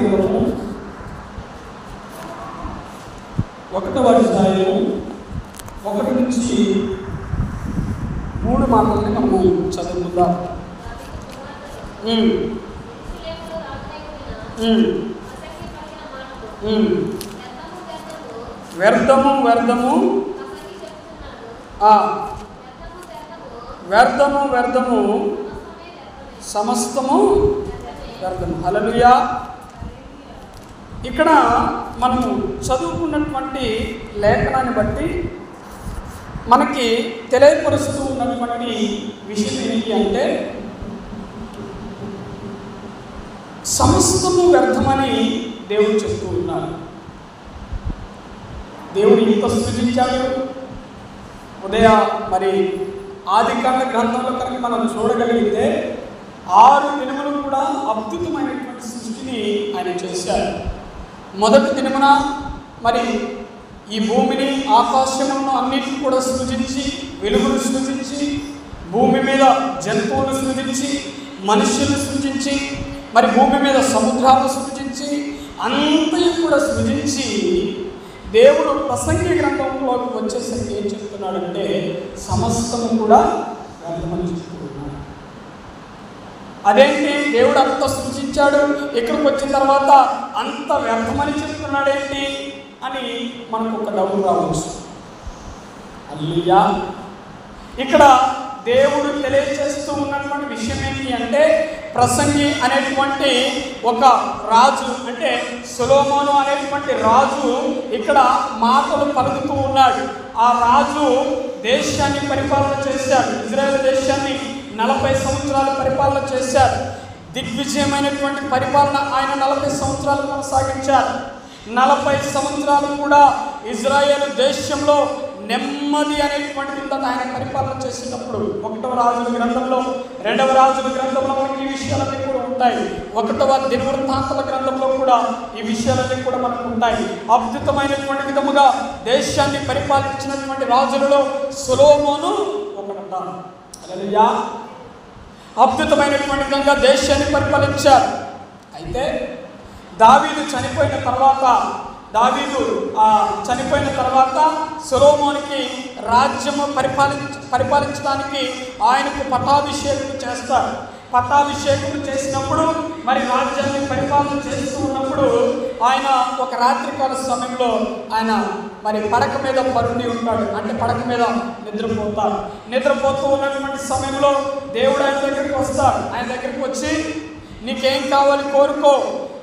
గ్రంథము 1వ అధ్యాయము 1 నుంచి 3 మాటలని మనము చదువుకుందాం. వ్యర్థము వ్యర్థము వ్యర్థము వ్యర్థము సమస్తము వ్యర్థము. హల్లెలూయా. ఇక్కడ మనము చదువుకున్నటువంటి లేఖనాన్ని బట్టి మనకి తెలియపరుస్తూ ఉన్నటువంటి విషయం ఏంటి అంటే, సమస్తము వ్యర్థమని దేవుడు చెప్తూ ఉన్నాడు. దేవుడు ఇంత సృజించాడు. మరి ఆదికాండ గ్రంథంలో కనుక మనం చూడగలిగితే 6 దినములు కూడా అద్భుతమైనటువంటి సృష్టిని ఆయన చేశాడు. మొదటి దినమున మరి ఈ భూమిని, ఆకాశమును అన్నిటిని కూడా సృజించి, వెలుగును సృజించి, భూమి మీద జంతువులను సృజించి, మనుష్యులను సృజించి, మరి భూమి మీద సముద్రాలను సృజించి, అంతయు కూడా సృజించి దేవుడు ప్రసంగి గ్రంథంలోకి వచ్చేసరికి ఏం చెప్తున్నాడంటే, సమస్తము కూడా వ్యర్థమని చెప్తున్నాడు. అదేంటి, దేవుడు అంత సృష్టించాడు, ఇక్కడికి వచ్చిన తర్వాత అంత వ్యర్థమని చెప్తున్నాడేంటి అని మనకు ఒక డౌట్ రావచ్చు. హల్లెలూయా. ఇక్కడ దేవుడు తెలియజేస్తూ ఉన్నటువంటి విషయం ఏంటి అంటే, ప్రసంగి అనేటువంటి ఒక రాజు, అంటే సొలొమోను అనేటువంటి రాజు ఇక్కడ మాటలు పలుకుతూ ఉన్నాడు. ఆ రాజు దేశాన్ని పరిపాలన చేశాడు. ఇజ్రాయేల్ దేశాన్ని 40 సంవత్సరాలు పరిపాలన చేశాడు. దిగ్విజయమైనటువంటి పరిపాలన ఆయన 40 సంవత్సరాలు కొనసాగించారు. 40 సంవత్సరాలు కూడా ఇజ్రాయేల్ దేశంలో నెమ్మది అనేటువంటిది ఆయన పరిపాలన చేసినప్పుడు 1వ రాజుల గ్రంథంలో, 2వ రాజుల గ్రంథంలో మనకి ఈ విషయాలన్నీ కూడా ఉంటాయి. 1వ దినవృత్తాంతాల గ్రంథంలో కూడా ఈ విషయాలన్నీ కూడా మనకు ఉంటాయి. అద్భుతమైనటువంటి విధముగా దేశాన్ని పరిపాలించినటువంటి రాజులలో సొలొమోను ఒకడుంటాడు. హల్లెలూయా. అద్భుతమైనటువంటి విధంగా దేశాన్ని పరిపాలించారు. అయితే దావీదు చనిపోయిన తర్వాత సొలొమోనుకి రాజ్యము పరిపాలించడానికి ఆయనకు పట్టాభిషేకం చేస్తారు. పట్టాభిషేకం చేసినప్పుడు మరి రాజ్యాన్ని పరిపాలన చేస్తూ ఉన్నప్పుడు ఆయన ఒక రాత్రికాల సమయంలో ఆయన మరి పడక మీద పరుండి ఉంటాడు. అంటే పడక మీద నిద్రపోతాడు. నిద్రపోతూ ఉన్నటువంటి సమయంలో దేవుడు ఆయన దగ్గరికి వస్తాడు. ఆయన దగ్గరికి వచ్చి, నీకేం కావాలి కోరుకో,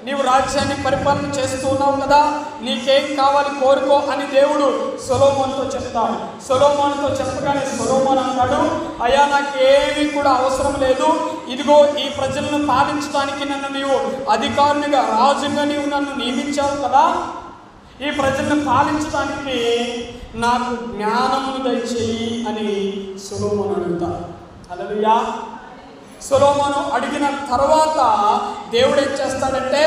నీవు రాజ్యాన్ని పరిపాలన చేస్తూ ఉన్నావు కదా, నీకేం కావాలి కోరుకో అని దేవుడు సొలొమోనుతో చెప్తాడు. సొలొమోనుతో చెప్పగానే సొలొమోను అంటాడు, అయ్యా నాకేమీ కూడా అవసరం లేదు, ఇదిగో ఈ ప్రజలను పాలించడానికి నన్ను నీవు అధికారునిగా, రాజుగా నీవు నన్ను నియమించావు కదా, ఈ ప్రజలను పాలించడానికి నాకు జ్ఞానమును దయచేయి అని సొలొమోను అడుగుతాడు. హల్లెలూయా. సొలొమోను అడిగిన తర్వాత దేవుడు ఏం చేస్తాడంటే,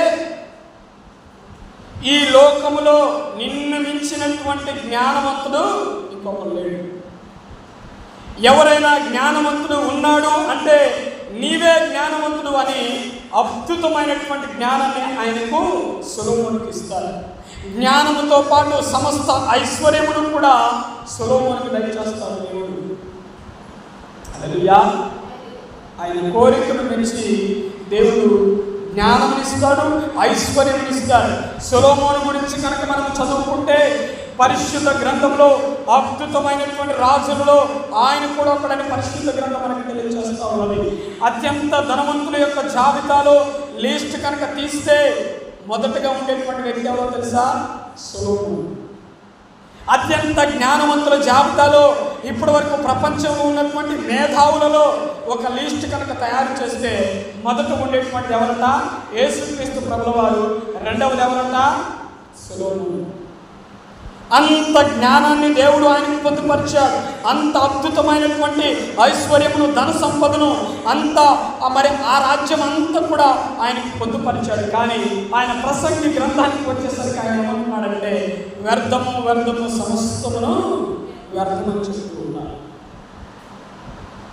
ఈ లోకములో నిన్ను మించినటువంటి జ్ఞానవంతుడు ఇంకొకరు లేడు. ఎవరైనా జ్ఞానవంతుడు ఉన్నాడు అంటే నీవే జ్ఞానవంతుడు అని అద్భుతమైనటువంటి జ్ఞానాన్ని ఆయనకు సొలొమోనుకి ఇస్తాడు. జ్ఞానముతో పాటు సమస్త ఐశ్వర్యమును కూడా సొలొమోనుకు దయచేస్తాడు దేవుడు. హల్లెలూయా. ఆయన కోరికను మెచ్చి దేవుడు జ్ఞానమునిస్తాడు, ఐశ్వర్యమునిస్తాడు. సొలొమోను గురించి కనుక మనం చదువుకుంటే పరిశుద్ధ గ్రంథంలో అద్భుతమైనటువంటి రాజులలో ఆయన కూడా ఒకడని పరిశుద్ధ గ్రంథం మనకు తెలియజేస్తా ఉన్నది. అత్యంత ధనవంతుల యొక్క జాబితాలో లిస్ట్ కనుక తీస్తే మొదటగా ఉండేటువంటి వ్యక్తి ఎవరో తెలుసా? సొలొమోను. అత్యంత జ్ఞానవంతుల జాబితాలో ఇప్పటి వరకు ప్రపంచంలో ఉన్నటువంటి మేధావులలో ఒక లిస్ట్ కనుక తయారు చేస్తే మొదట ఉండేటువంటి ఎవరంట? యేసుక్రీస్తు ప్రభుల వారు. రెండవది ఎవరంట? సొలొమోను. అంత జ్ఞానాన్ని దేవుడు ఆయనకు పొందుపరిచాడు. అంత అద్భుతమైనటువంటి ఐశ్వర్యమును, ధన సంపదను, అంత మరి ఆ రాజ్యం అంతా కూడా ఆయనకు పొందుపరిచాడు. కానీ ఆయన ప్రసంగి గ్రంథానికి వచ్చేసరికి ఆయన ఏమంటున్నాడంటే, వ్యర్థము వ్యర్థము సమస్తమును వ్యర్థమని చెప్తూ ఉన్నాడు.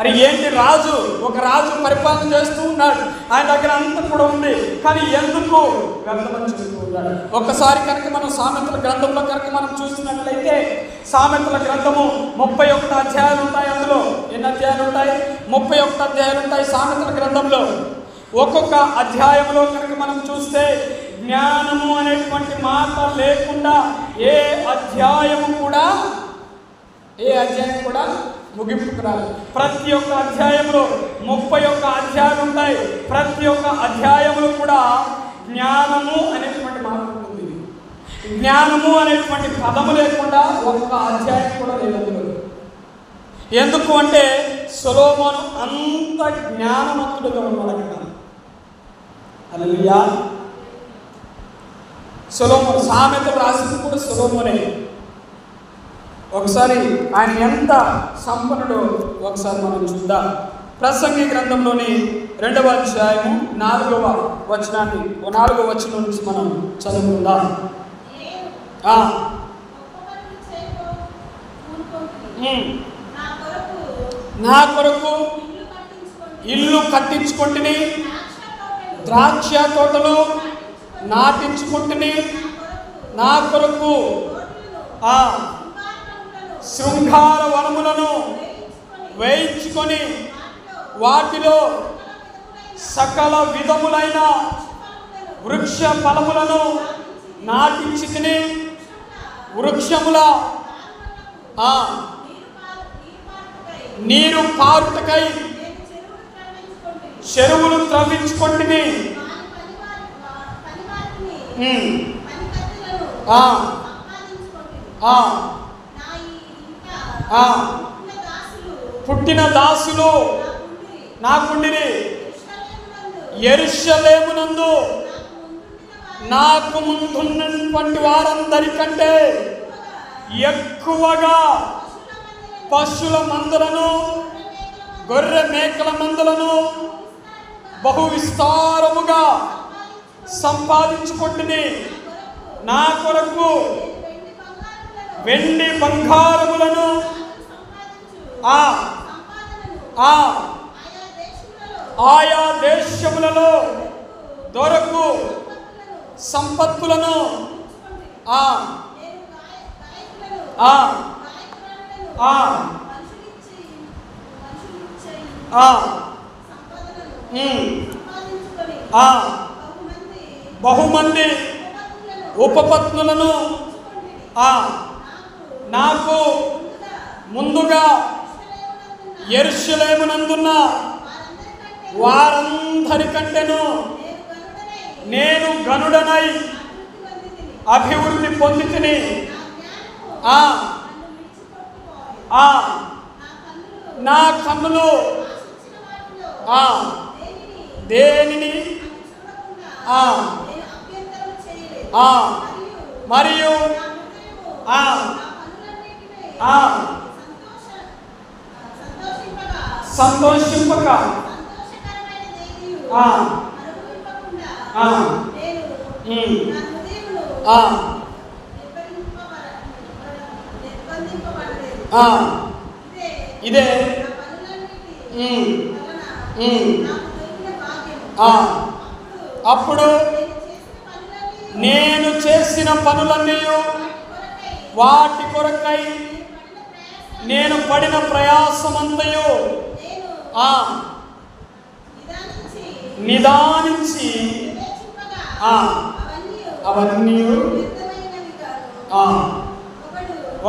అరే ఏంటి రాజు, ఒక రాజు పరిపాలన చేస్తూ ఉన్నాడు, ఆయన దగ్గర అంతా కూడా ఉంది, కానీ ఎందుకు వ్యర్థమని చెప్తూ ఉన్నాడు. ఒక్కసారి కనుక మనం సామెతల గ్రంథంలో కనుక మనం చూసినట్లయితే, సామెతల గ్రంథము 31 అధ్యాయాలు ఉంటాయి. అందులో ఎన్ని అధ్యాయాలు ఉంటాయి? 31 అధ్యాయాలు ఉంటాయి సామెతల గ్రంథంలో. ఒక్కొక్క అధ్యాయంలో కనుక మనం చూస్తే జ్ఞానము అనేటువంటి మాట లేకుండా ఏ అధ్యాయం కూడా ముగింపుకు రాదు. ప్రతి ఒక్క అధ్యాయంలో 31 అధ్యాయాలు ఉంటాయి. ప్రతి ఒక్క అధ్యాయంలో కూడా జ్ఞానము అనేటువంటి మాట ఉంటుంది. జ్ఞానము అనేటువంటి పదము లేకుండా ఒక్క అధ్యాయం కూడా లేదు. ఎందుకు అంటే సొలొమోను అంత జ్ఞానవంతుడుగా ఉన్నాడు అక్కడ. హల్లెలూయా. సొలొమోను సామెతలు రాసింది కూడా సొలొమోనే. ఒకసారి ఆయన ఎంత సంపన్నుడో ఒకసారి మనం చూద్దాం. ప్రసంగి గ్రంథంలోని 2వ అధ్యాయము 4వ వచనాన్ని 4వ వచనం నుంచి మనం చదువుకుందాం. నా కొరకు ఇల్లు కట్టించుకుంటుని, ద్రాక్ష తోటలు నాటించుకుంటుని, నా కొరకు శృంగార వనములను వేయించుకొని వాటిలో సకల విధములైన వృక్ష ఫలములను నాటించి తిని, వృక్షముల నీరు పారుటకై చెరువులు త్రవ్వించుకుంటుని, పుట్టిన దాసులు నాకుండిరి. యెరూషలేమునందు నాకు ముందున్నటువంటి వారందరికంటే ఎక్కువగా పశువుల మందలను, గొర్రె మేకల మందలను బహు విస్తారముగా సంపాదించుకుంటుని, నా కొరకు వెండి బంగారములను ఆయా దేశములలో దొరకు సంపత్తులను బహుమంది ఉపపత్నులను నాకు ముందుగా యెరూషలేమునందున్న వారందరికంటేను నేను గనుడనై అభివృద్ధి పొందితిని. నా కన్నులు దేనిని మరియు సంతోషింపక ఇదే అప్పుడు నేను చేసిన పనులన్నీ వాటి కొరకై నేను పడిన ప్రయాసమంతయు నిదానించి అవన్నీ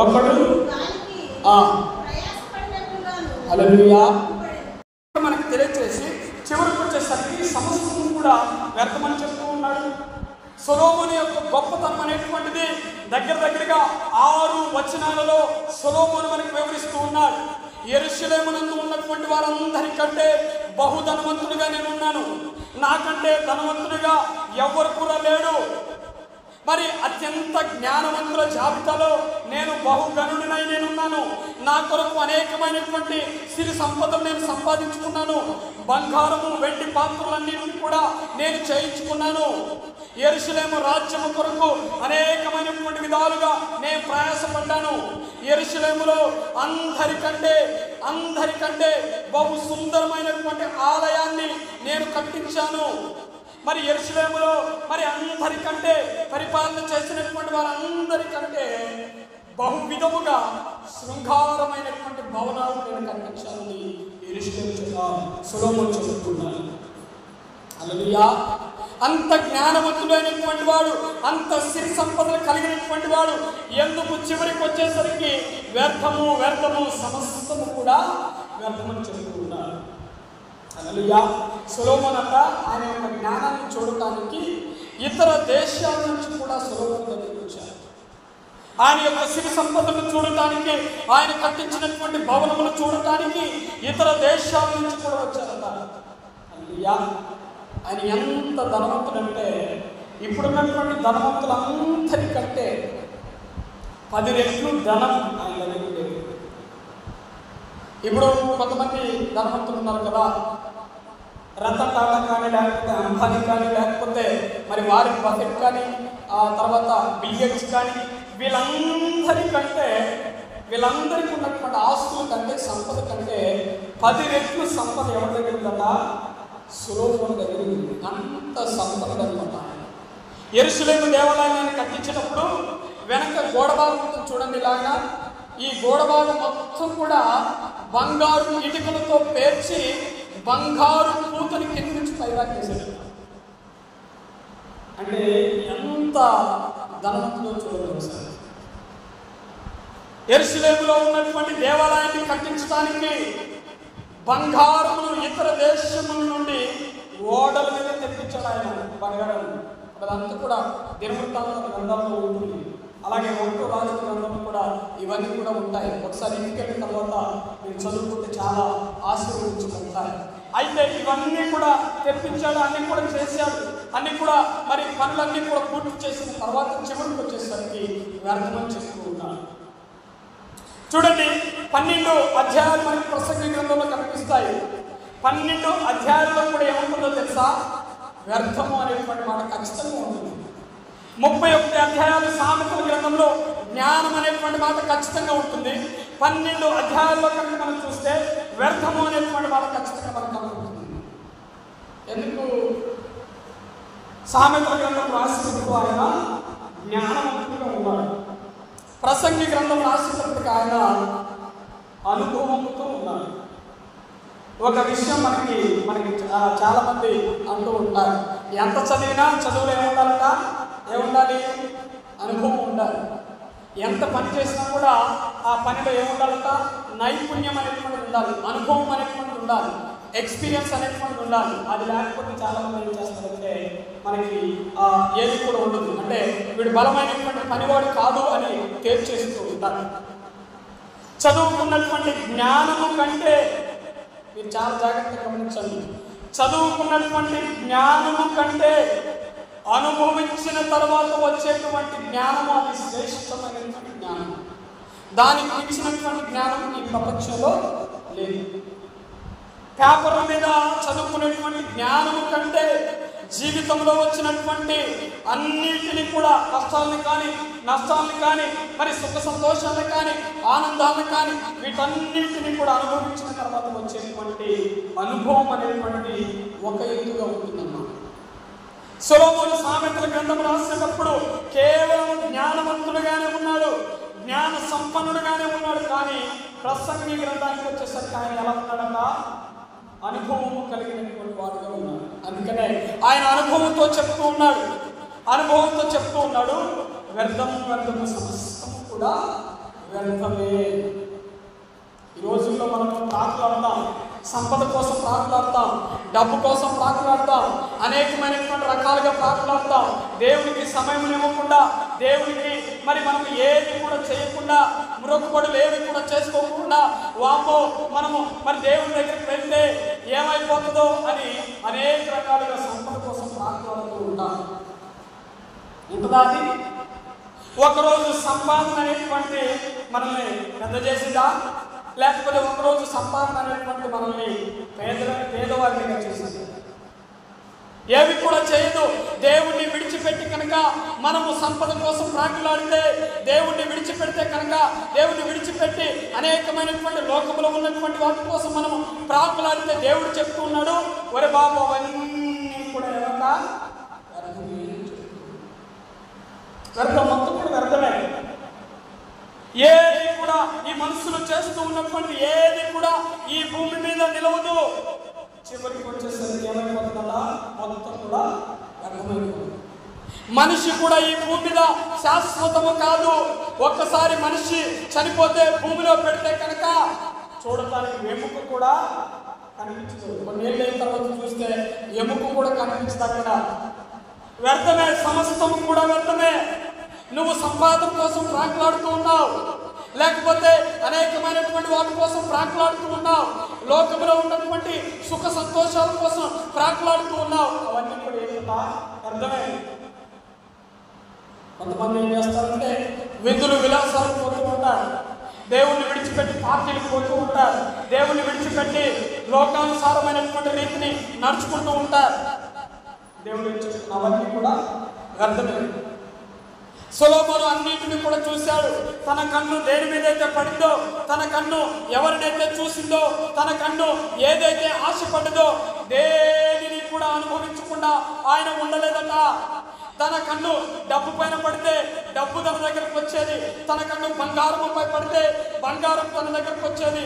ఒకడు హల్లెలూయా మనకు తెలియచేసి చివరికి వచ్చేసరికి సమస్తం కూడా వ్యర్థమని చెప్తూ ఉన్నాడు. సొలొమోను యొక్క గొప్పతనం అనేటువంటిది దగ్గరగా 6 వచనాలలో సొలొమోను మనకు వివరిస్తూ ఉన్నాడు. యెరూషలేమునందు ఉన్నటువంటి వారందరికంటే బహుధనవంతుడిగా నేనున్నాను, నాకంటే ధనవంతుడిగా ఎవరు కూడా లేడు. మరి అత్యంత జ్ఞానవంతుల జాబితాలో నేను బహుగనుడినై నేనున్నాను. నా కొరకు అనేకమైనటువంటి సిరి సంపదలు నేను సంపాదించుకున్నాను. బంగారము వెండి పాత్రలన్నింటినీ కూడా నేను చేయించుకున్నాను. యెరూషలేము రాజ్యము కొరకు అనేకమైనటువంటి విధాలుగా నేను ప్రయాసపడ్డాను. యెరూషలేములో అందరికంటే అందరికంటే బహు సుందరమైనటువంటి ఆలయాన్ని నేను కట్టించాను. మరి యెరూషలేములో మరి అందరికంటే పరిపాలన చేసినటువంటి వారందరికంటే బహు విధముగా శృంగారమైనటువంటి భవనాలు నేను కట్టించాలని యెరూషలేము సొలొమోను చెబుతున్నాడు. హల్లెలూయా. అంత జ్ఞానవంతుడైనటువంటి వాడు, అంత సిరి సంపదలు కలిగినటువంటి వాడు ఎందుకు చివరికి వచ్చేసరికి వ్యర్థము వ్యర్థము సమస్తము కూడా వ్యర్థమని చెబుతున్నాడు. హల్లెలూయా. సొలొమోను అంట ఆయన యొక్క జ్ఞానాన్ని చూడటానికి ఇతర దేశాల నుంచి కూడా సొలొమోను దగ్గరికి వచ్చారు. ఆయన యొక్క సిరి సంపదను చూడటానికి, ఆయన కట్టించినటువంటి భవనములు చూడటానికి ఇతర దేశాల నుంచి కూడా వచ్చారట. హల్లెలూయా. ఆయన ఎంత ధనవంతుడంటే ఇప్పుడున్నటువంటి ధనవంతులందరికంటే 10 రెట్లు ధనం ఆయన దగ్గర లేదు. ఇప్పుడు కొంతమంది ధనవంతులు ఉన్నారు కదా, రతన్ టాటా కానీ, లేకపోతే అంబానీ కానీ, లేకపోతే మరి వారెన్ బఫెట్ కానీ, ఆ తర్వాత బిల్ గేట్స్ కానీ, వీళ్ళందరికీ ఉన్నటువంటి ఆస్తుల కంటే, సంపద కంటే 10 రెట్లు సంపద ఎవరి దగ్గర ఉందట? సొలొమోను దగ్గర ఉంది. అంత సంపద అనమాట. యెరూషలేము దేవాలయాన్ని కట్టించినప్పుడు వెనక గోడ భాగం చూడండి, ఇలాగా ఈ గోడ భాగం మొత్తం కూడా బంగారు ఇటుకలతో పేర్చి బంగారు పూతని కింద నుంచి పైదాకా వేసాడు. అంటే ఎంత ధనవంతులో చూడలేదు సార్. యెరూషలేములో ఉన్నటువంటి దేవాలయాన్ని కట్టించడానికి బంగారమును ఇతర దేశముల నుండి ఓడల మీద తెప్పించాడు ఆయన. బంగారం అదంతా కూడా దినవృత్తాంతాల గ్రంథంలో ఉంటుంది. అలాగే 1వ రాజుల గ్రంథంలో కూడా ఇవన్నీ కూడా ఉంటాయి. ఒకసారి ఇంటికెళ్ళిన తర్వాత మీరు చదువుకుంటే చాలా ఆశీర్వదించుకుంటారు. అయితే ఇవన్నీ కూడా తెప్పించాడు, అన్ని కూడా చేశాడు, అన్ని కూడా మరి పనులన్నీ కూడా పూర్తి చేసిన తర్వాత చివరికి వచ్చేసరికి వ్యర్థమని చెప్తూ ఉన్నాడు. చూడండి, 12 అధ్యాయాలు మనకి ప్రసంగి గ్రంథంలో కనిపిస్తాయి. 12 అధ్యాయాల్లో కూడా ఏముంటుందో తెలుసా? వ్యర్థము అనేటువంటి మాట ఖచ్చితంగా ఉంటుంది. 31 అధ్యాయాలు సామెతల గ్రంథంలో జ్ఞానం అనేటువంటి మాట ఖచ్చితంగా ఉంటుంది. 12 అధ్యాయాల్లో కనుక మనం చూస్తే వ్యర్థము అనేటువంటి మాట ఖచ్చితంగా మనకు కనబడుతుంది. ఎందుకు? సామెతల గ్రంథం రాసినప్పుడు ఆయన జ్ఞానవంతుడిగా ఉన్నాడు. ప్రసంగి గ్రంథం రాసినప్పటికీ ఆయన అనుభవంతో ఉన్నాడు. ఒక విషయం మనకి చాలా మంది అంటూ ఉంటారు, ఎంత చదివినా చదువులో ఏముండాలట? ఏముండాలి? అనుభవం ఉండాలి. ఎంత పని చేసినా కూడా ఆ పనిలో ఏముండాలట? నైపుణ్యం అనేటువంటిది ఉండాలి, అనుభవం అనేటువంటిది ఉండాలి, ఎక్స్పీరియన్స్ అనేటువంటిది ఉండాలి. అది లేకపోతే చాలా మంది ఏం చేస్తారంటే మనకి ఏది కూడా ఉండదు. అంటే వీడు బలమైనటువంటి పనివాడు కాదు అని తేల్చేస్తూ ఉంటారు. చదువుకున్నటువంటి జ్ఞానము కంటే, మీరు చాలా జాగ్రత్తగా గమనించండి, చదువుకున్నటువంటి జ్ఞానము కంటే అనుభవించిన తర్వాత వచ్చేటువంటి జ్ఞానం అది శ్రేష్టమైనటువంటి జ్ఞానం. దానికి మించినటువంటి జ్ఞానం ఈ ప్రపంచంలో లేదు. పేపర్ మీద చదువుకునేటువంటి జ్ఞానము కంటే జీవితంలో వచ్చినటువంటి అన్నిటిని కూడా, కష్టాలను కానీ, నష్టాలను కానీ, మరి సుఖ సంతోషాలను కానీ, ఆనందాలను కానీ, వీటన్నిటిని కూడా అనుభవించిన తర్వాత వచ్చేటువంటి అనుభవం అనేటువంటి ఒక ఎత్తుగా ఉంటుందన్నమాట. సొలొమోను సామెతల గ్రంథం రాసినప్పుడు కేవలం జ్ఞానవంతుడుగానే ఉన్నాడు, జ్ఞాన సంపన్నుడుగానే ఉన్నాడు. కానీ ప్రసంగి గ్రంథానికి వచ్చేసరికి ఆయన ఎలా ఉన్నాడట? అనుభవము కలిగినటువంటి వాడుగా ఉన్నాడు. అందుకనే ఆయన అనుభవంతో చెప్తూ ఉన్నాడు, వ్యర్థము సమస్తము కూడా వ్యర్థమే. ఈ రోజుల్లో మనం ప్రాకులాడతాం, సంపద కోసం ప్రాకులాడతాం, డబ్బు కోసం ప్రాకులాడతాం, అనేకమైనటువంటి రకాలుగా ప్రాకులాడతాం. దేవునికి సమయం ఇవ్వకుండా, దేవునికి మరి మనం ఏది కూడా చేయకుండా, మొక్కుబడులు ఏవి కూడా చేసుకోకుండా, వామో మనము మరి దేవుని దగ్గరికి వెళ్తే ఏమైపోతుందో అని అనేక రకాలుగా సంపద కోసం ప్రాకులాడుతూ ఉంటాం. ఉంటుందా? ఒకరోజు సంపాదన అనేటువంటి మనల్ని పెద్ద చేసిందా? లేకపోతే ఒకరోజు సంపాదన అనేటువంటి మనల్ని పేదవారిగా చేసింది? ఏవి కూడా చేయదు. దేవుణ్ణి విడిచిపెట్టి కనుక మనము సంపద కోసం ప్రాకులాడితే, దేవుణ్ణి విడిచిపెడితే కనుక, దేవుణ్ణి విడిచిపెట్టి అనేకమైనటువంటి లోకంలో ఉన్నటువంటి వాటి కోసం మనము ప్రాకులాడితే దేవుడు చెప్తూ ఉన్నాడు, ఒరే బాబు అవన్నీ కూడా వ్యర్థం, మొత్తం కూడా వ్యర్థమే. ఏది కూడా ఈ మనుషులు చేస్తూ ఉన్నటువంటి ఏది కూడా ఈ భూమి మీద నిలవదు. చివరికి వచ్చేసరికి ఏమైపోతుందా, మొత్తం కూడా వ్యర్థమైపోతుంది. మనిషి కూడా ఈ భూమి మీద శాశ్వతము కాదు. ఒక్కసారి మనిషి చనిపోతే భూమిలో పెడితే కనుక చూడటానికి ఎముక కూడా కనిపించదు. కొన్నేళ్ళు అయిన తర్వాత చూస్తే ఎముక కూడా కనిపించదు. అక్కడ వ్యర్థమే, సమస్తము కూడా వ్యర్థమే. నువ్వు సంపాదన కోసం ప్రాకులాడుతూ ఉన్నావు, లేకపోతే అనేకమైనటువంటి వాటి కోసం ప్రాకులాడుతూ ఉన్నావు, లోకంలో ఉన్నటువంటి సుఖ సంతోషాల కోసం ప్రాకులాడుతూ ఉన్నావు. అవన్నీ కూడా ఏమిటా వ్యర్థమే. కొంతమంది ఏం చేస్తారంటే విందులు విలాసాలు పోతూ ఉంటారు, దేవుణ్ణి విడిచిపెట్టి పార్టీలకు పోతూ ఉంటారు, దేవుణ్ణి విడిచిపెట్టి లోకానుసారమైనటువంటి రీతిని నడుచుకుంటూ ఉంటారు. దేవుడు అవన్నీ కూడా వ్యర్థమే. సొలొమోను అన్నింటిని కూడా చూశాడు. తన కన్ను దేని మీద అయితే పడిందో, తన కన్ను ఎవరినైతే చూసిందో, తన కన్ను ఏదైతే ఆశపడ్డదో దేనిని కూడా అనుభవించకుండా ఆయన ఉండలేదట. తన కన్ను డబ్బు పైన పడితే డబ్బు తన దగ్గరకు వచ్చేది, తన కన్ను బంగారంపై పడితే బంగారం తన దగ్గరకు వచ్చేది.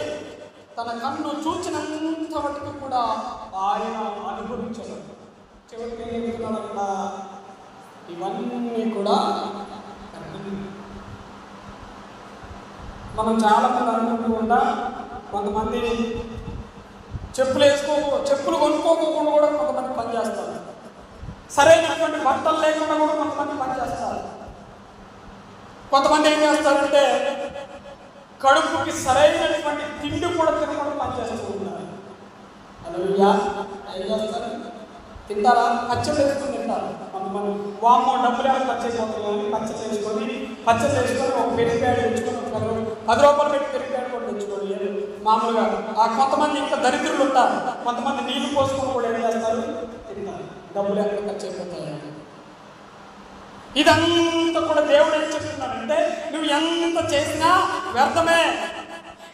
తన కన్ను చూచినంత వరకు కూడా ఆయన అనుభవించాడు. చివరికి ఏం చెప్తున్నాడట, ఇవన్నీ కూడా మనం చాలా మంది అనుకుంటూ ఉంటా. కొంతమంది చెప్పులు కొనుక్కోకుండా కూడా కొంతమంది పనిచేస్తారు. సరైనటువంటి బట్టలు లేకుండా కూడా కొంతమంది పనిచేస్తారు. కొంతమంది ఏం చేస్తారంటే కడుపుకి సరైనటువంటి తిండి కూడా తినకుండా పనిచేస్తూ ఉంటారు. అలా ఏం చేస్తారు, తింటారా, పచ్చడి వేసుకొని తింటారు. కొంతమంది వామ్మో డబ్బులు ఏమైనా ఖర్చు అయిపోతున్నాయని పచ్చడి వేసుకొని ఒక పెరిగిప్యాడ్ తెచ్చుకొని 10 రూపాయలు పెట్టి పెరిగిప్యాడ్ కూడా తెచ్చుకోండి మామూలుగా. కొంతమంది ఇంకా దరిద్రులు ఉంటారు. కొంతమంది నీళ్లు పోసుకొని కూడా ఏం చేస్తారు, తింటారు. డబ్బులు ఏమైనా ఖర్చు అయిపోతాయండి. ఇదంతా కూడా దేవుడు ఏం చెప్తున్నాడంటే, నువ్వు ఎంత చేసినా వ్యర్థమే.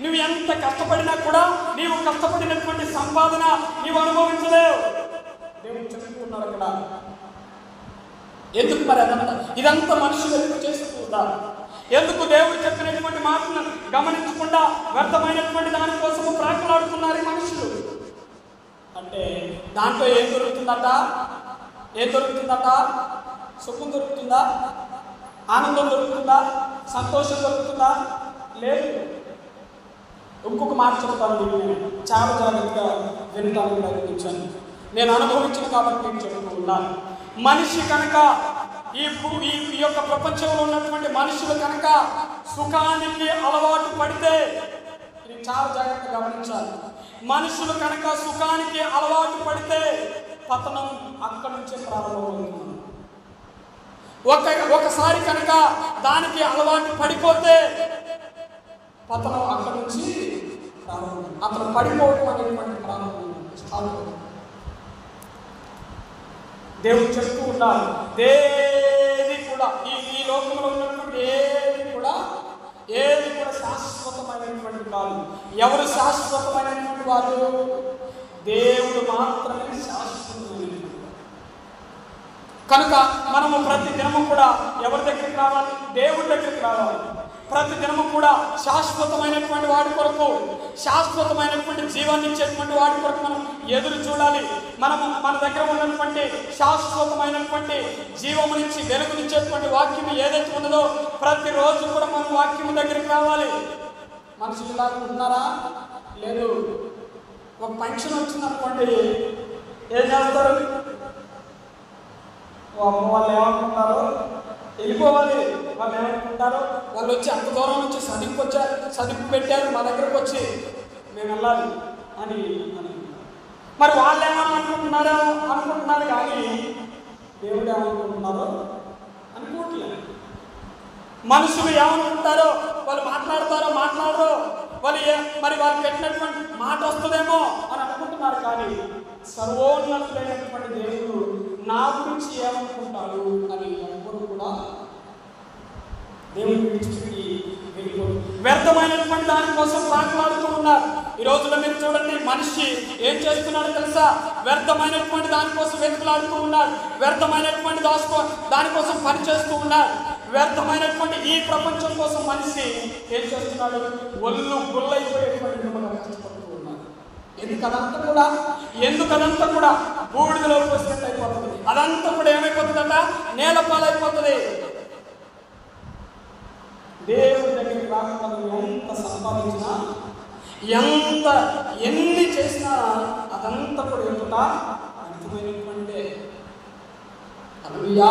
నువ్వు ఎంత కష్టపడినా కూడా నీవు కష్టపడినటువంటి సంపాదన నీవు అనుభవించలేవు. దేవుడు చెప్తున్నాడు అక్కడ. ఎందుకు మరి అదంతా ఇదంతా మనుషులు ఎందుకు చేస్తూ ఉంటారు? ఎందుకు దేవుడు చెప్పినటువంటి మాటలను గమనించకుండా వ్యర్థమైనటువంటి దానికోసము ప్రాకులాడుతున్నారు ఈ మనుషులు? అంటే దాంట్లో ఏం దొరుకుతుందట? సుఖం దొరుకుతుందా? ఆనందం దొరుకుతుందా? సంతోషం దొరుకుతుందా? లేదు. ఇంకొక మాట చెప్తాను, నేను చాలా జాగ్రత్తగా వినటానికి ప్రయత్నించాను. నేను అనుభవించిన కాబట్టి నేను చెప్పుకున్నాను. మనిషి కనుక ఈ యొక్క ప్రపంచంలో ఉన్నటువంటి మనుషులు కనుక సుఖానికి అలవాటు పడితే, ఇది చాలా జాగ్రత్తగా గమనించాలి. మనుషులు కనుక సుఖానికి అలవాటు పడితే పతనం అక్కడి నుంచే ప్రారంభమవుతుంది. ఒకసారి కనుక దానికి అలవాటు పడిపోతే పతనం అక్కడి నుంచి ప్రారంభం. అతను పడిపోవడం అనేటువంటి ప్రారంభం స్టార్ట్. దేవుడు చెప్తూ ఉన్నారు, ఏది కూడా ఈ లోకంలో ఉన్నటువంటి ఏది కూడా శాశ్వతమైనటువంటి కాదు. ఎవరు శాశ్వతమైనటువంటి వారు? దేవుడు మాత్రమే శాశ్వతమైనటువంటి. కనుక మనము ప్రతి దినము కూడా ఎవరి దగ్గరికి రావాలి? దేవుడి దగ్గరికి రావాలి. ప్రతి దినము కూడా శాశ్వతమైనటువంటి వాడి కొరకు, శాశ్వతమైనటువంటి జీవాన్ని ఇచ్చేటువంటి వాడి కొరకు మనం ఎదురు చూడాలి. మనము మన దగ్గర ఉన్నటువంటి శాశ్వతమైనటువంటి జీవమునిచ్చి వెలుగునిచ్చేటువంటి వాక్యం ఏదైతే ఉన్నదో ప్రతిరోజు కూడా మనం వాక్యం దగ్గరికి రావాలి. మనుషులు ఇలా ఉంటున్నారా? లేదు. ఒక ఫంక్షన్ వచ్చిందనుకోండి, ఏం చేస్తారు? వాళ్ళు ఏమనుకుంటారో వెళ్ళిపోవాలి. వాళ్ళు ఏమనుకుంటారో, వాళ్ళు వచ్చి అంత దూరం నుంచి చదువు పెట్టారు మా దగ్గరకు వచ్చి మేము వెళ్ళాలి అని. మరి వాళ్ళు అనుకుంటున్నారు కానీ దేవుడు ఏమనుకుంటున్నారో అనుకోవట్లేదు. మనుషులు ఏమనుకుంటారో, వాళ్ళు మాట్లాడరో మరి వాళ్ళు పెట్టినటువంటి మాట వస్తుందేమో అని అనుకుంటున్నారు. కానీ సర్వోన్నతుడైనటువంటి దేవుడు నా గురించి ఏమనుకుంటారు అని దేవుని విడిచిపెట్టి వెళ్ళిపోయి వ్యర్థమైనటువంటి దానికోసం ప్రాకులాడుతూ ఉన్నారు. ఈ రోజుల్లో మీరు చూడండి, మనిషి ఏం చేస్తున్నాడో తెలుసా? వ్యర్థమైనటువంటి దానికోసం వెతుకులాడుతూ ఉన్నాడు, వ్యర్థమైనటువంటి దానికోసం పనిచేస్తూ ఉన్నాడు. వ్యర్థమైనటువంటి ఈ ప్రపంచం కోసం మనిషి ఏం చేస్తున్నాడు? ఒళ్ళు గుల్లైపోయేటువంటి కష్టపడుతూ ఉన్నాడు. ఎందుకదంతా కూడా బూడిదలో పోసినట్టు అయిపోతుంది. అదంతా కూడా ఏమైపోతుందట? నేల పాలైపోతుంది. దేవుడి దగ్గరికి రాకుండా ఎంత సంపాదించినా, ఎన్ని చేసినా అదంతా కూడా ఎందుట అర్థమైనటువంటి. హల్లెలూయా.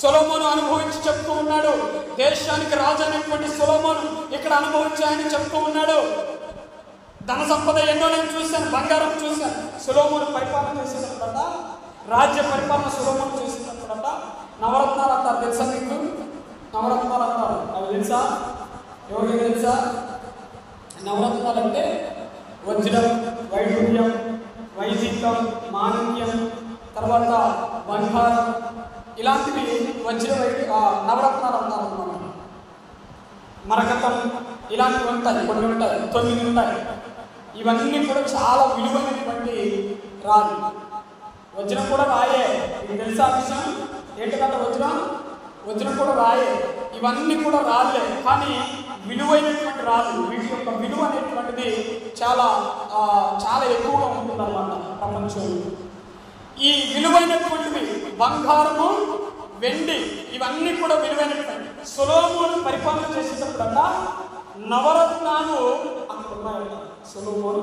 సొలొమోను అనుభవించి చెప్తూ ఉన్నాడు. దేశానికి రాజు అనేటువంటి సొలొమోను ఇక్కడ అనుభవించాయని చెప్తూ ఉన్నాడు. ధన సంపద ఎన్నో నేను చూశాను, బంగారం చూశాను. సొలొమోను పరిపాలన చేసినప్పుడట, రాజ్య పరిపాలన సొలొమోను చేసినప్పుడట నవరత్నాలు అంటారు. తెలుసా మీకు? నవరత్నాలు అంటారు. అవి తెలుసా? ఎవరికి తెలుసా? నవరత్నాలు అంటే వజ్రం, వైఢూర్యం, వైదికం, మాణిక్యం, తర్వాత బంగారం, ఇలాంటివి నవరత్నాలు అంటారు అన్నమాట. మరకతం ఇలాంటివి ఉంటాయి, కొన్ని ఉంటాయి, 9 ఉంటాయి. ఇవన్నీ కూడా చాలా విలువైనటువంటి రాళ్ళు. వజ్రం కూడా రాయే. మీకు తెలుసా విషయం? ఏంటంటే వజ్రం కూడా రాయే. ఇవన్నీ కూడా రాళ్ళే, కానీ విలువైనటువంటి రాళ్ళు. వీటి యొక్క విలువ అనేటువంటిది చాలా చాలా ఎక్కువగా ఉంటుంది అన్నమాట ప్రపంచంలో. ఈ విలువైనటువంటివి బంగారము, వెండి, ఇవన్నీ కూడా విలువైనటువంటి. సొలొమోను పరిపాలన చేసేటప్పుడట నవరత్నాలు అక్కడ ఉన్నాయట. సొలొమోను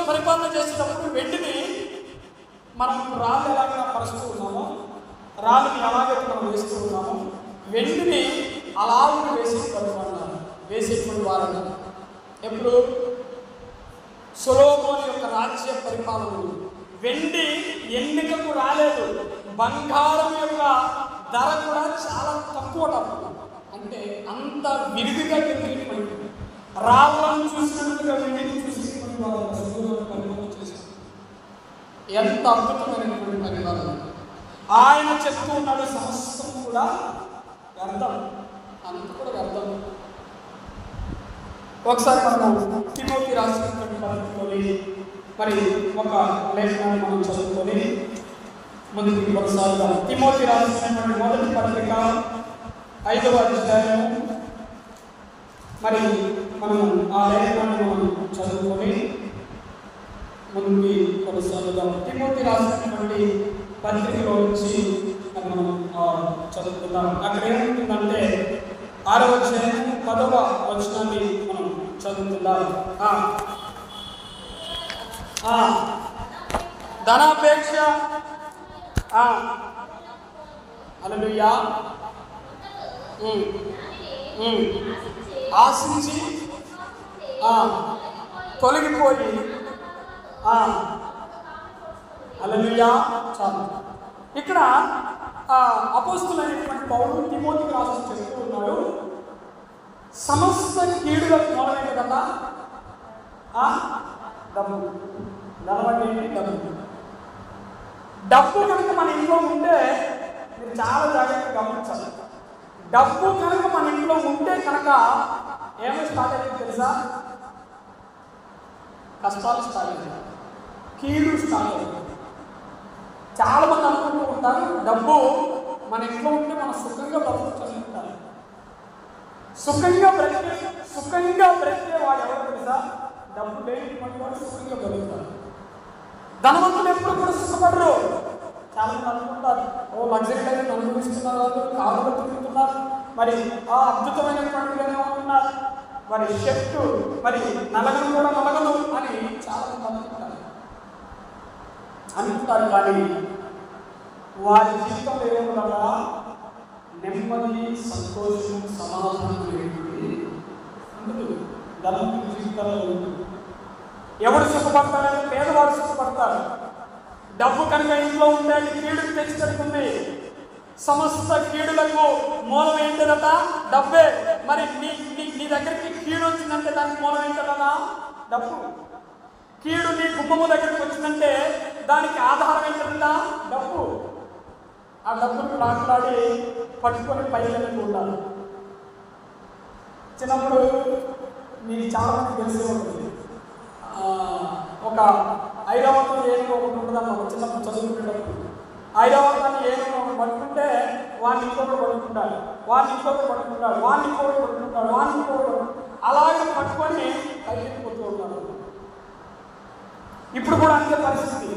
పరిపాలన చేసేటప్పుడు వెండిని మనం రాళ్ళు ఎలాగైనా పరుస్తూ ఉన్నామో, రాళ్ళని ఎలాగైతే మనం వేస్తూ ఉన్నామో, వెండిని అలాగే వేసేటువంటి వారు ఎప్పుడు? సొలొమోను యొక్క రాజ్య పరిపాలనలు. వెండి ఎన్నికకు రాలేదు. బంగారం యొక్క ధర కూడా చాలా తక్కువ. అంటే అంత విరివిగా పెరిగిపోయింది. రాళ్ళను చూసినట్టుగా వెండిని చూసినటువంటి వాళ్ళు పరిపాలన చేశారు. ఎంత అద్భుతమైనటువంటి పరిపాలన! ఆయన చెప్తూ ఉన్నాడు, సమస్తం కూడా వ్యర్థం, అంత కూడా వ్యర్థం. ఒకసారి మనం తిమోతి రాసినటువంటి పత్రికలోని మరి ఒక లేఖనాన్ని మనం చదువుకొని ముందుకు కొనసాగుదాం. తిమోతి రాసినటువంటి మొదటి పత్రిక 5వ అధ్యాయం. మరి మనం ఆ లేఖనాన్ని మనం చదువుకొని ముందుకు కొనసాగుదాం. తిమోతి రాసినటువంటి పత్రికలో నుంచి మనం చదువుకుందాం. అక్కడ ఏముంటుందంటే 6వ అధ్యాయం 10వ వచనాన్ని మనం చదువుకుందాం. ధనాపేక్ష, హల్లెలూయా, ఆశించి తొలగిపోయి, హల్లెలూయా. చాలు. ఇక్కడ అపోస్తులైనటువంటి పౌలు తిమోతికి రాసి చెప్తూ ఉన్నాడు, సమస్త కీడులకు మూలమే కదా డబ్బు. డబ్బు కనుక మన ఇంట్లో ఉంటే మీరు చాలా జాగ్రత్తగా గమనించాలి. డబ్బు కనుక మన ఇంట్లో ఉంటే కనుక ఏమో స్టార్ట్ అయ్యింది తెలుసా? కష్టాలు స్టార్ట్ అయ్యాయి, కీడు స్టార్ట్ అయ్యింది. చాలా మంది అనుకుంటూ ఉంటారు, డబ్బు మన ఇంట్లో ఉంటే మనం సుఖంగా బ్రతుకుతుంటారు. సుఖంగా బ్రతికే వాడు ఎవరు తెలుసా? డబ్బు లేనిటువంటి వాడు సుఖంగా బ్రతుకుతారు. ధనవంతులు ఎప్పుడు కూడా సుఖపడరు. చాలా మంది అనుకుంటారు, లగ్జరీ లైఫ్ అనుభవిస్తున్నారు, కారులో తిరుగుతున్నారు, మరి అద్భుతమైనటువంటిగానే ఉంటున్నారు, మరి షర్టు మరి నలగను కూడా నలగదు అని చాలా మంది అనుకుంటారు. కానీ వారి జీవితంలో ఏముందా? నెమ్మది, సంతోషం, సమాధానం ధనవంతుల జీవితంలో ఉంటుంది. ఎవరు సుఖపడతారంటే పేదవాడు సుఖపడతారు. డబ్బు కనుక ఇంట్లో ఉంటే కీడుకు తెచ్చిపెడుతుంది. సమస్త కీడులకు మూలం ఏంటదట? డబ్బే. మరి నీ దగ్గరికి కీడు వచ్చిందంటే దానికి మూలం ఏంటదా? డబ్బు. కీడు నీ గుమ్మము దగ్గరికి వచ్చిందంటే దానికి ఆధారం ఏంటందా? డబ్బు. ఆ డబ్బును ప్రాకులాడి పట్టుకొని పైకి ఉండాలి. చిన్నప్పుడు మీకు చాలా మంది తెలిసే ఉంటుంది, ఒక ఐరావతం ఏనుగు ఒకటి ఉంటుందన్నమాట. చిన్నప్పుడు చదువుకునేటప్పుడు ఐరావతాన్ని ఏనుగు ఒకటి పట్టుకుంటే వాడిని ఇంకొకటి పట్టుకుంటాడు, వాడిని ఇంకొకటి పట్టుకుంటాడు, వాడిని ఇంకొకటి పట్టుకుంటాడు, వాడిని ఇంకొకటి అలాగే పట్టుకొని పైకెత్తిపోతూ ఉంటాడు. ఇప్పుడు కూడా అంతే పరిస్థితి.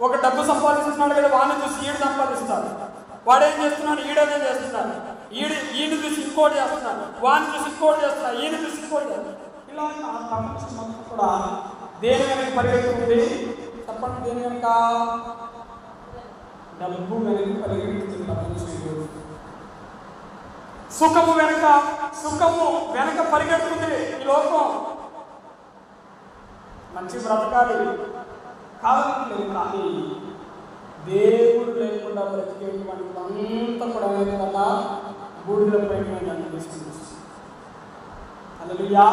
ఒక డబ్బు సంపాదిస్తున్నాడు కదా, వాడిని చూసి ఈడు సంపాదిస్తాడు, వాడేం చేస్తున్నాడు, ఈడనే చేస్తున్నాడు, ఈయన చూసి ఇంకోటి చేస్తున్నాడు, వాడిని చూసి ఇంకోటి చేస్తున్నాడు, ఈయన చూసి ఇంకోటి చేస్తున్నాడు. ఇలా ప్రపంచం మొత్తం కూడా దేని వెనక పరిగెత్తుతుంది? చెప్పండి, దేని వెనక? డబ్బు వెనక పరిగెత్తుతుంది ప్రపంచం. సుఖము వెనక పరిగెడుతుంది ఈ లోకం. మంచి బ్రతకాలి కావాలట్లేదు, కానీ దేవుడు లేకుండా బ్రతికేటువంటి అంతా కూడా ఏమైనా బూడిలో పైన తీసుకుంటుంది. హల్లెలూయా.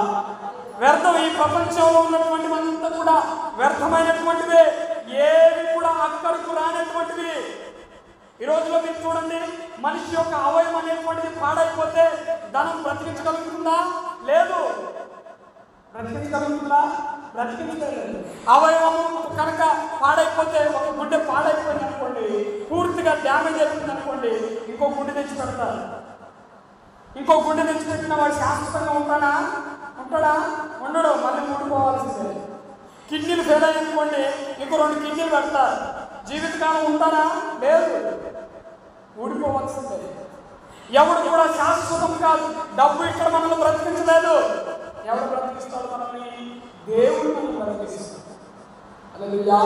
వ్యర్థం. ఈ ప్రపంచంలో ఉన్నటువంటి అంతా కూడా వ్యర్థమైనటువంటివే, ఏవి కూడా అక్కడికి రానటువంటివి. ఈ రోజులో మీరు చూడండి, మనిషి యొక్క అవయవం అనేటువంటిది పాడైపోతే ధనం బ్రతికించగలుగుతుందా? లేదు. బ్రతికించగలుగుతుందా? బ్రతికించలేదు. అవయవము కనుక పాడైపోతే, ఒక గుండె పాడైపోయింది అనుకోండి, పూర్తిగా డ్యామేజ్ అయిపోయింది అనుకోండి, ఇంకో గుండె తెచ్చి పెడతారు. ఇంకో గుండె తెచ్చి పెట్టిన వాడు శాశ్వతంగా ఉంటాడా? ఉండడు, మళ్ళీ ఊడిపోవాల్సిందే. కిడ్నీలు ఫెయిల్ అయ్యనుకోండి, ఇంకో 2 కిడ్నీలు పెడతారు. జీవితకాలం ఉంటారా? లేదు, ఊడిపోవాల్సిందే. ఎవడు కూడా శాశ్వతం కాదు. డబ్బు ఇక్కడ మనల్ని బ్రతికించలేదు. ఎవడు బ్రతికిస్తాడు మనల్ని? దేవుడు మనల్ని బ్రతికిస్తాడు. హల్లెలూయా.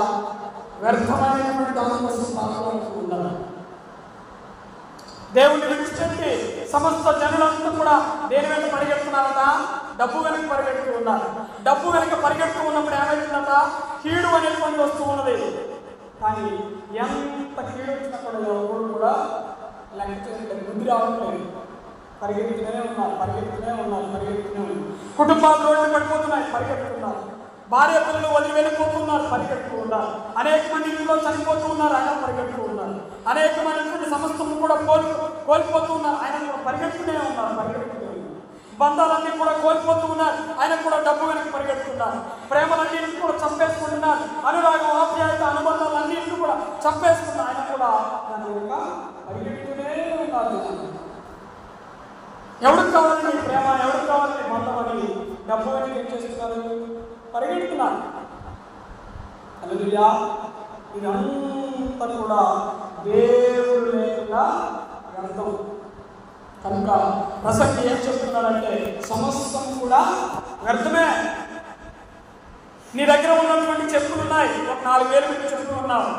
వ్యర్థమైనటువంటి దాని కోసం పాల్గొనడానికి ఉండాలి. దేవుడిని విడిచిపెట్టి సమస్త జనులంతా కూడా దేని వెనక పరిగెడుతున్నారట? డబ్బు వెనక పరిగెడుతూ ఉన్నారు. డబ్బు వెనక పరిగెడుతూ ఉన్నప్పుడు ఏమైందట? కీడు అనేటువంటి వస్తువు ఉన్నది. కానీ ఎంత కీడు వచ్చినా కూడా ఎవరు కూడా లెక్క చేయలేదు, బుద్ధి రావట్లేదు. పరిగెడుతూనే ఉన్నారు. కుటుంబాలు రోడ్లు పడిపోతున్నాయి, పరిగెడుతున్నారు. భార్య పిల్లలు వదిలి వెళ్ళిపోతున్నారు, పరిగెడుతూ ఉన్నారు. అనేక మంది ఇంట్లో చనిపోతూ ఉన్నారు, ఆయన పరిగెడుతూ ఉన్నారు. అనేక మంది సమస్తము కూడా కోల్పోతూ ఉన్నారు, ఆయన కూడా పరిగెడుతూనే ఉన్నారు. బంధాలన్నీ కూడా కోల్పోతూ ఉన్నారు, ఆయన కూడా డబ్బు వెనక పరిగెడుతున్నారు. ప్రేమలన్నింటినీ కూడా చంపేసుకుంటున్నారు. అనురాగం, ఆప్యాయత, అనుబంధాలన్నింటినీ కూడా చంపేసుకున్నారు, ఆయన కూడా దాని యొక్క పరిగెడుతూనే ఉన్నారు. ఎవరికి కావాలని ప్రేమ, ఎవరికి కావాలని బంధం అని డబ్బు వెనక ఏం చేస్తున్నారు? పరిగెడుతున్నారు. హల్లెలూయా. ఇదంతా కూడా దేవుడు లేకుండా వ్యర్థం. కనుక ప్రసక్తి ఏం చెప్తున్నాడంటే, సమస్తం కూడా వ్యర్థమే. నీ దగ్గర ఉన్నటువంటి చెప్పులు ఉన్నాయి, ఒక 4,000 పెట్టి చెప్పులు ఉన్నావు,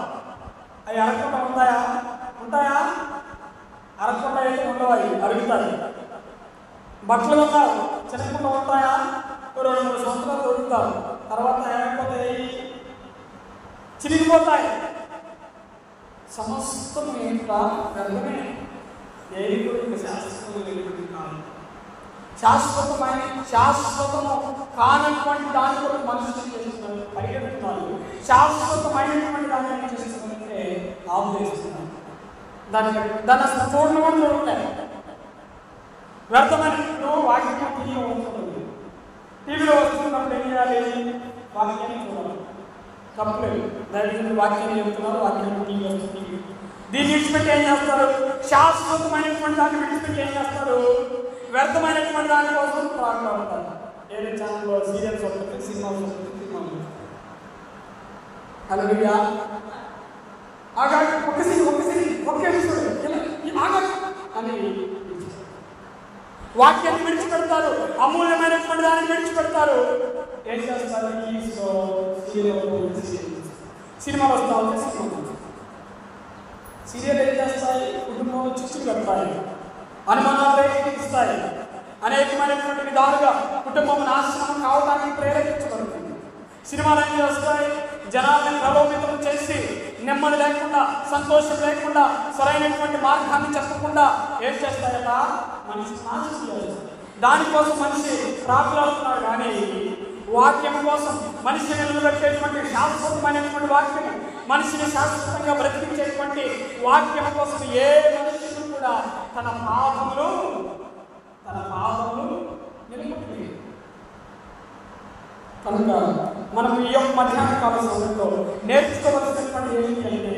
అవి అరగకుండా ఉంటాయా? అరగకుండా అయితే ఉండవు, అవి అరుగుతాయి. బట్టలు ఉన్నావు, చిన్నకుండా ఉంటాయా? 2-3 సంవత్సరాలు దొరుకుతావు, తర్వాత ఏమైపోతాయి? చిరిగిపోతాయి. సమస్తం ఏంటా? వ్యర్థమే. ఏది కూడా ఇంకా శాశ్వతమైనటువంటి కాదు. శాశ్వతము కానటువంటి దాని కూడా మనుషులు చేస్తున్నారు, పరిగెడుతున్నారు. శాశ్వతమైనటువంటి దాన్ని ఏం చేస్తున్నారంటే ఆపేస్తున్నారు. దాన్ని అసలు చూడడం కూడా చూడలేదు. వ్యర్థమైన వాక్యం టీవీలో వస్తుంది. టీవీలో వస్తున్నప్పుడు ఏం చేయాలి? వాక్యాన్ని చూడాలి. తప్పలేదు, దయచేసి వాక్యాన్ని చెప్తున్నారు, వాక్యాన్ని టీవీ వస్తుంది. దీన్ని విడిచిపెట్టి ఏం చేస్తారు? శాశ్వతమైనటువంటి దాన్ని విడిచిపెట్టి ఏం చేస్తారు? వ్యర్థమైనటువంటి దాని కోసం ప్రారంభపడతారు. ఏదో ఛానల్లో సీరియల్స్ వస్తుంది, సినిమాలు వస్తుంది. హల్లెలూయా. ఒక అని వాక్యాన్ని విడిచిపెడతారు, అమూల్యమైనటువంటి దాన్ని విడిచిపెడతారు. ఏం చేస్తారు? సినిమాలు వస్తా ఉంటే సీరియల్ ఏం చేస్తాయి? కుటుంబంలో చిచ్చులు పెడతాయి, అనుమానాలు రేకెత్తిస్తాయి. అనేకమైనటువంటి విధాలుగా కుటుంబం నాశనం కావడానికి ప్రేరేపించబడుతుంది. సినిమాలు ఏం చేస్తాయి? జనాలను ప్రలోభితం చేసి నెమ్మది లేకుండా, సంతోషం లేకుండా, సరైనటువంటి మార్గాన్ని చెప్పకుండా ఏం చేస్తాయట? మనిషి నాశనం చేస్తాయి. దానికోసం మనిషి ప్రాకులాడుతున్నాడు. కానీ వాక్యం కోసం మనిషిని నిలబెట్టేటువంటి శాశ్వతమైనటువంటి వాక్యం, మనిషిని శాశ్వతంగా బ్రతికించేటువంటి వాక్యం కోసం ఏ మనుషులు కూడా తన పాదములు నిలబెట్టలేదు. కనుక మనం ఈ యొక్క మధ్యాహ్న కాల సమయంలో నేర్చుకోవలసినటువంటి ఏంటి అంటే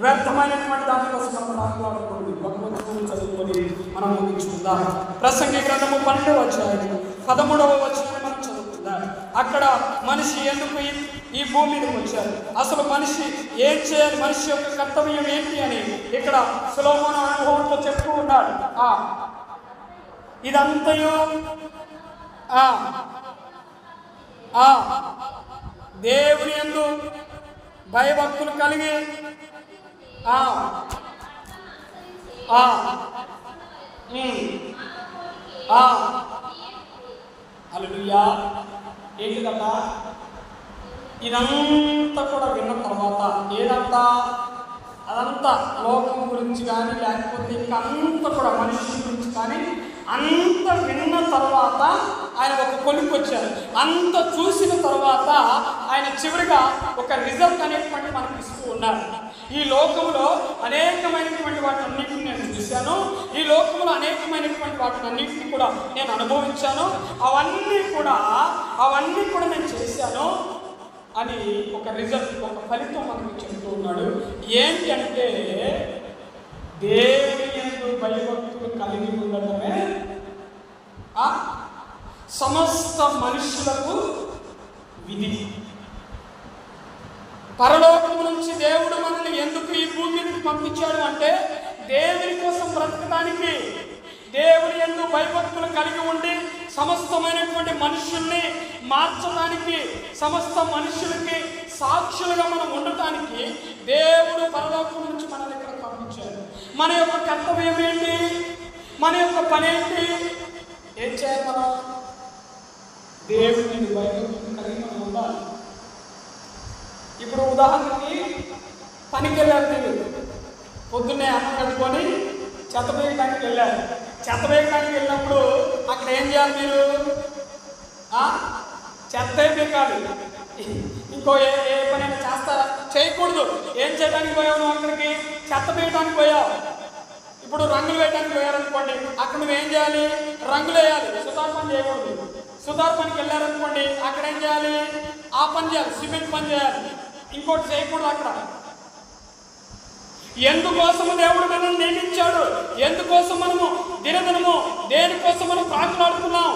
వ్యర్థమైనటువంటి దానికోసం మనం మాట్లాడకూడదు. భగవంతుని చదువుకొని మనం ముగించుకుందాం. ప్రసంగి గ్రంథము 12వ అధ్యాయం 13వ వచనాన్ని మనం చదువుకుందాం. అక్కడ మనిషి ఎందుకు ఈ భూమి మీదకి వచ్చారు, అసలు మనిషి ఏం చేయాలి, మనిషి యొక్క కర్తవ్యం ఏంటి అని ఇక్కడ సొలొమోను అనుభవంతో చెప్తూ ఉన్నాడు. ఇదంతయు దేవుని యందు భయభక్తులు కలిగి హల్లెలూయా. ఏంటిదట? ఇదంతా కూడా విన్న తర్వాత ఏదంతా అదంతా లోకం గురించి కానీ లేకపోతే ఇంకా అంతా కూడా మనిషి గురించి కానీ అంత విన్న తర్వాత ఆయన ఒక కొలికి వచ్చారు. అంత చూసిన తర్వాత ఆయన చివరిగా ఒక రిజల్ట్ అనేటువంటి మనకి ఇస్తూ ఉన్నారు. ఈ లోకంలో అనేకమైనటువంటి వాటిని అన్నింటినీ నేను చూశాను, ఈ లోకంలో అనేకమైనటువంటి వాటిని అన్నింటినీ కూడా నేను అనుభవించాను, అవన్నీ కూడా నేను చేశాను అని ఒక రిజల్ట్, ఒక ఫలితం మనకి చెప్తూ ఉన్నాడు. ఏంటి అంటే దేవుని యందు భయభక్తులు కలిగి ఉండటమే సమస్త మనుషులకు విధి. పరలోకము నుంచి దేవుడు మనల్ని ఎందుకు ఈ భూమికి పంపించాడు అంటే దేవుని కోసం బ్రతకడానికి, దేవుని యందు భయభక్తులు కలిగి ఉండి సమస్తమైనటువంటి మనుషుల్ని మార్చడానికి, సమస్త మనుషులకి సాక్షులుగా మనం ఉండటానికి దేవుడు పరలోకం నుంచి మనల్ని ఇక్కడ పంపించాడు. మన యొక్క కర్తవ్యం ఏంటి, మన యొక్క పని ఏంటి, ఏం చేయాలి? మనం దేవుని భయభక్తులు కలిగి మనం ఉండాలి. ఇప్పుడు ఉదాహరణకి పనికి వెళ్ళారు, మీరు పొద్దున్నే అన్నం కట్టుకొని చెత్త వేయడానికి వెళ్ళారు. చెత్త వేయడానికి వెళ్ళినప్పుడు అక్కడ ఏం చేయాలి? మీరు చెత్త వేయాలి. ఇంకో ఏ పనైనా చేస్తారా? చేయకూడదు. ఏం చేయడానికి పోయావు నువ్వు? అక్కడికి చెత్త వేయడానికి పోయావు. ఇప్పుడు రంగులు వేయడానికి పోయారనుకోండి, అక్కడ నువ్వు ఏం చేయాలి? రంగులు వేయాలి. సుతార్ పని చేయకూడదు. సుతార్ పనికి వెళ్ళారనుకోండి, అక్కడ ఏం చేయాలి? ఆ పని చేయాలి, సిమెంట్ పని చేయాలి, ఇంకోటి చేయకూడదు. అక్కడ ఎందుకోసము దేవుడు మనల్ని నియమించాడు, ఎందుకోసం మనము దినదినము దేనికోసం మనం ప్రాకులాడుతున్నాం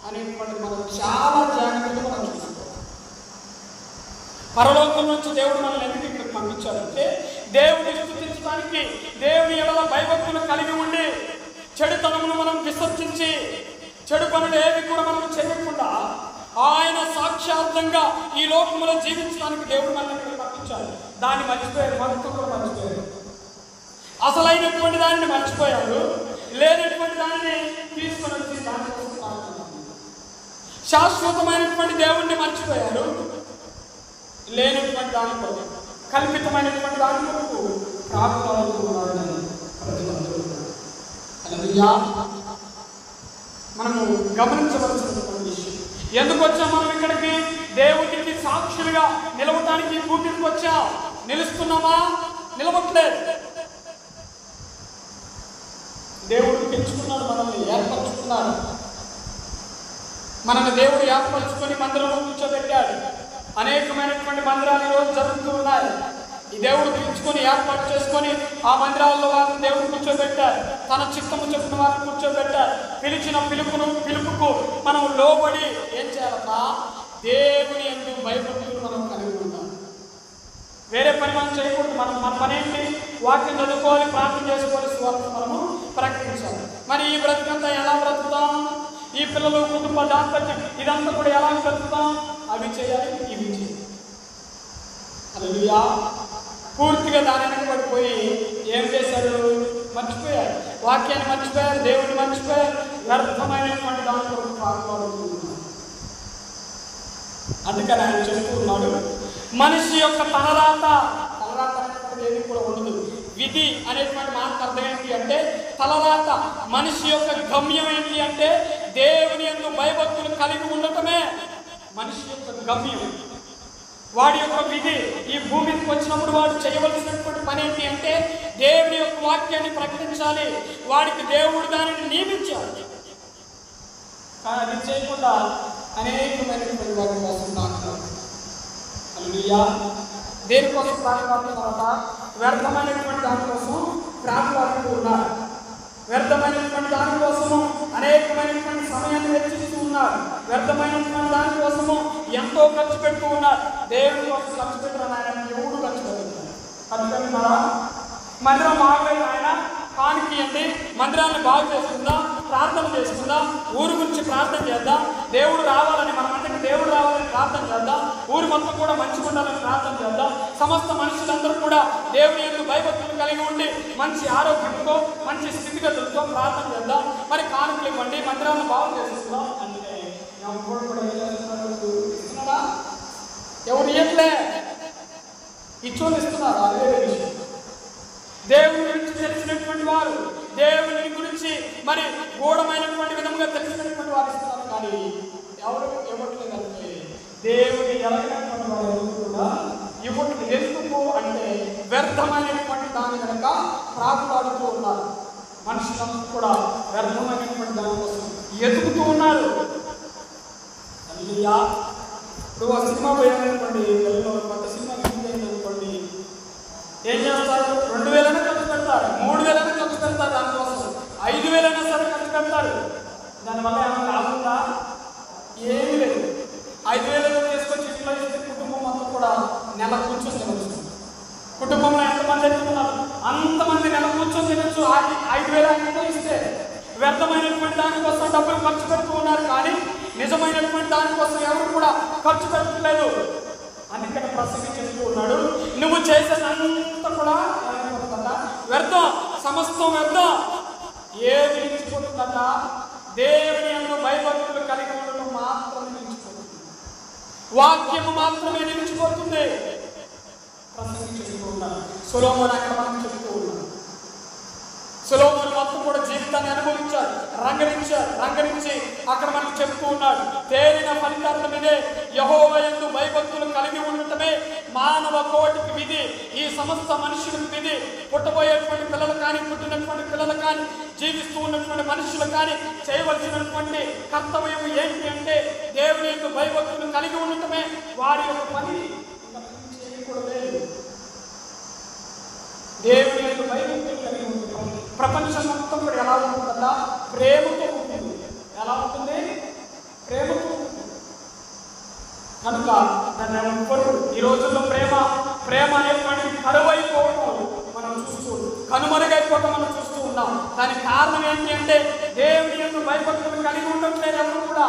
అనేటువంటి మనం చాలా జాగ్రత్తగా మనం చూసుకోవాలి. పరలోకం నుంచి దేవుడు మనల్ని ఎందుకు ఇక్కడికి పంపించాడంటే దేవుని స్తుతించడానికి, దేవుని ఎడల భయభక్తులు కలిగి ఉండి చెడుతనమును మనం విసర్జించి చెడు పనులు ఏవి కూడా మనం చేయకుండా ఆయన సాక్షార్థంగా ఈ లోకంలో జీవించడానికి దేవుడు మనల్ని ఇక్కడ పంపించాడు. దాన్ని మర్చిపోయారు, భక్తులు కూడా మర్చిపోయారు. అసలైనటువంటి దానిని మర్చిపోయారు, లేనటువంటి దానిని తీసుకొని వచ్చి దానికోసం శాశ్వతమైనటువంటి దేవుణ్ణి మర్చిపోయారు, లేనటువంటి దాని కొరకు కల్పితమైనటువంటి దాని కొరకు ప్రార్థనలు. మనము గమనించవలసినటువంటి విషయం, ఎందుకు వచ్చాం మనం ఇక్కడికి? దేవుడికి సాక్షులుగా నిలవటానికి భూమికి వచ్చాం. నిలుస్తున్నామా? నిలవట్లేదు. దేవుడు పెంచుకున్నాడు, మనల్ని ఏర్పరచుకున్నాడు. మనల్ని దేవుడు ఏర్పరచుకొని మందిరంలో కూర్చోబెట్టాడు. అనేకమైనటువంటి మందిరాలు ఈరోజు జరుగుతూ ఉన్నాయి. ఈ దేవుడు పిలుచుకొని ఏర్పాటు చేసుకొని ఆ మందిరాల్లో వారిని దేవుడు కూర్చోబెట్టారు. తన చిత్తము చెప్పిన వారిని కూర్చోబెట్టారు. పిలిచిన పిలుపుకు మనం లోబడి ఏం చేయాలన్నా దేవుని యందు భయభక్తులు మనం కలిగి ఉండాలి. వేరే పని మనం చేయకూడదు. మన పని ఏంటి? వాక్యం చదువుకోవాలి, ప్రార్థన చేసుకోవాలి, సువార్త మనము ప్రకటించాలి. మరి ఈ బ్రతుకంతా ఎలా బ్రతుకుతాం? ఈ పిల్లలు, కుటుంబ దాంపత్యం ఇదంతా కూడా ఎలా బ్రతుకుతాం? అవి చేయాలి, ఇవి చేయాలి. హల్లెలూయా. పూర్తిగా దాని వెనకబడిపోయి ఏం చేశారు? మర్చిపోయారు. వాక్యాన్ని మర్చిపోయారు, దేవుడిని మర్చిపోయారు, వ్యర్థమైనటువంటి దాంట్లో పాల్గొడుతున్నారు. అందుకని ఆయన చెప్తూ ఉన్నాడు, మనిషి యొక్క తలరాత అనేటువంటి ఏది కూడా ఉండదు. విధి అనేటువంటి మాట అర్థం ఏంటి అంటే తలరాత. మనిషి యొక్క గమ్యం ఏంటి అంటే దేవుని యందు భయభక్తులు కలిగి ఉండటమే మనిషి యొక్క గమ్యం. వాడి యొక్క విధి ఈ భూమికి వచ్చినప్పుడు వాడు చేయవలసినటువంటి పని ఏంటి అంటే దేవుని యొక్క వాక్యాన్ని ప్రకటించాలి. వాడికి దేవుడు దానిని నియమించాలి. కానీ అది చేయకుండా అనేకమైనటువంటి వాటి కోసం తాకుతారు. హల్లెలూయా. దేనికోసం ప్రాణాడుతున్న తర్వాత వ్యర్థమైనటువంటి దానికోసం ప్రాణాడుతూ ఉన్నారు. వ్యర్థమైనటువంటి దానికోసము అనేకమైనటువంటి సమయాన్ని వెచ్చిస్తూ ఉన్నారు. వ్యర్థమైనటువంటి దానికోసము ఎంతో ఖర్చు పెడుతూ ఉన్నారు. దేవుని కోసం ఖర్చు పెట్టిన ఆయన ఎవరు ఖర్చు పెడుతున్నారు? ఖర్చు పెడుతున్నారా? మందిరం బాగలేదు ఆయన కానికి ఇవ్వండి, మందిరాన్ని బాగు చేసుకుందాం, ప్రార్థన చేసుకుందాం, ఊరు గురించి ప్రార్థన చేద్దాం, దేవుడు రావాలని మన మందికి దేవుడు రావాలని ప్రార్థన చేద్దాం, ఊరు మొత్తం కూడా మంచిగా ఉండాలని ప్రార్థన చేద్దాం, సమస్త మనుషులందరూ కూడా దేవుని యందు భయభక్తులు కలిగి ఉండి మంచి ఆరోగ్యంతో మంచి స్థితిగతులతో ప్రార్థన చేద్దాం, మరి కానుకలు ఇవ్వండి, మందిరాన్ని బాగు చేసుకుందాం అంటే ఎవరు ఇవ్వట్లే, ఇచ్చోళ్ళు ఇస్తున్నారు. అదే విషయం. దేవుని గురించి తెలిసినటువంటి వారు, దేవుని గురించి మరి గూఢమైనటువంటి విధంగా తెలిసినటువంటి వారు ఇస్తున్నారు. కానీ ఎవరు ఇవ్వట్లేదు అంటే దేవుని ఎలాగైనటువంటి వారు ఎవరు కూడా ఇవ్వట్లేదు. ఎందుకు అంటే వ్యర్థమైనటువంటి దాని కనుక ప్రాకులాడుతూ ఉన్నారు. మనుషులందరూ కూడా వ్యర్థమైనటువంటి దానికోసం ఎదుగుతూ ఉన్నారు. అయ్యా, ఇప్పుడు ఆ సినిమా పోయాలనుకోండి, కొత్త సినిమా అనుకోండి, ఏం చేస్తారు? 2,000 ఖర్చు పెడతారు, 3,000 ఖర్చు పెడతారు, దానికోసం 5,000 సరే ఖర్చు పెడతారు. దానివల్ల ఏమైనా లాభంగా ఏమీ లేదు. 5,000 తీసుకొచ్చి ఇంట్లో ఇస్తే కుటుంబం మొత్తం కూడా నెల కూర్చొని తినచ్చు. కుటుంబంలో ఎంతమంది ఎత్తుకున్నారు అంతమంది నెల కూర్చొని తినచ్చు. 5,000 ఇస్తే వ్యర్థమైనటువంటి దానికోసం డబ్బులు ఖర్చు పెడుతూ ఉన్నారు. కానీ నిజమైనటువంటి దానికోసం ఎవరు కూడా ఖర్చు పెట్టలేదు. అందుకని ప్రసంగి చెప్తూ ఉన్నాడు, నువ్వు చేసేదంతా కూడా వ్యర్థం, సమస్తం వ్యర్థం. ఏది నిలిచిపోతుందట? దేవుని యందు భయభక్తులు కలిగి ఉండడం మాత్రమే నిలిచిపోతుంది. వాక్యము మాత్రమే నిలిచిపోతుంది. ప్రసంగి చెప్తూ ఉన్నాడు. సొలొమోను అక్కడ మనం చెప్తూ ఉన్నాడు. సొలొమోను మొత్తం కూడా జీవితాన్ని అనుభవించాడు, రంగరించి అక్కడ మనకు చెప్తూ ఉన్నాడు. తేలిన ఫలితాల మీదే యెహోవా యందు భయభక్తులు కలిగి ఉండటమే మానవ కోటికి విధి, ఈ సమస్త మనుషులకు విధి. పుట్టబోయేటువంటి పిల్లలు కానీ, పుట్టినటువంటి పిల్లలు కానీ, జీవిస్తూ ఉన్నటువంటి మనుషులు కానీ చేయవలసినటువంటి కర్తవ్యం ఏంటి అంటే దేవుని యందు భయభక్తులు కలిగి ఉండటమే వారి యొక్క పని. చేయకూడదు. దేవుని యందు భయభక్తులు కలిగి ఉండటం ప్రపంచం మొత్తం కూడా ఎలా ఉంటుందా? ప్రేమతో ఉంటుంది. ఎలా ఉంటుంది? ప్రేమతో. కనుక నన్ను అనుకోడు. ఈ రోజుల్లో ప్రేమ అనేటువంటి కరువైపోవడం మనం చూస్తూ, కనుమరుగైపోవడం మనం చూస్తూ ఉన్నాం. దానికి కారణం ఏంటి అంటే దేవుని యందు భయభక్తులు కలిగి ఉండట్లేదు. ఎవరు కూడా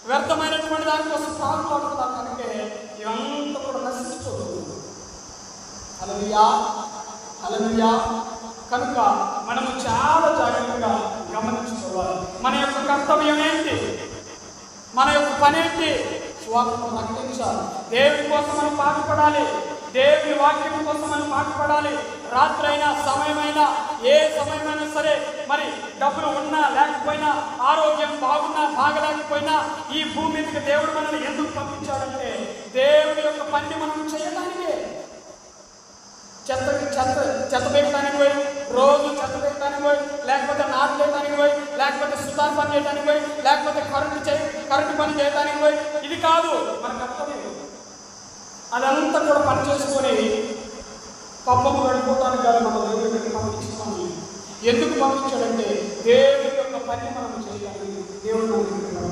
వ్యర్థమైనటువంటి దానికోసం పాల్పడుతున్నారు. కనుక ఇవంతా కూడా నశించుకోదు. హల్లెలూయా. కనుక మనము చాలా జాగ్రత్తగా గమనించుకోవాలి. మన యొక్క కర్తవ్యం ఏంటి? మన యొక్క పని ఏంటి? స్వార్థం ప్రకటించాలి. దేవుని కోసం మనం పాటుపడాలి. దేవుని వాక్యం కోసం మనం పాటుపడాలి. రాత్రైనా, సమయమైనా, ఏ సమయమైనా సరే, మరి డబ్బులు ఉన్నా లేకపోయినా, ఆరోగ్యం బాగున్నా బాగలేకపోయినా, ఈ భూమి మీదకి దేవుడు మనల్ని ఎందుకు పంపించాడంటే దేవుని యొక్క పని మనం చేయడానికే. చెత్త వేయడానికి పోయి, రోజు చెత్త వేయడానికి పోయి, లేకపోతే నాటు వేయడానికి పోయి, లేకపోతే సుతార్ పని చేయడానికి పోయి, లేకపోతే కరెంటు పని చేయడానికి పోయి, ఇది కాదు మన కర్తవ్యం. అదంతా కూడా పని చేసుకొని పబ్బము గడిపోవడానికి కాదు మన దేవుడికి పంపించాము. ఎందుకు పంపించాడంటే దేవుడి యొక్క పని మనం చేయాలి. దేవుడు పంపించాడు.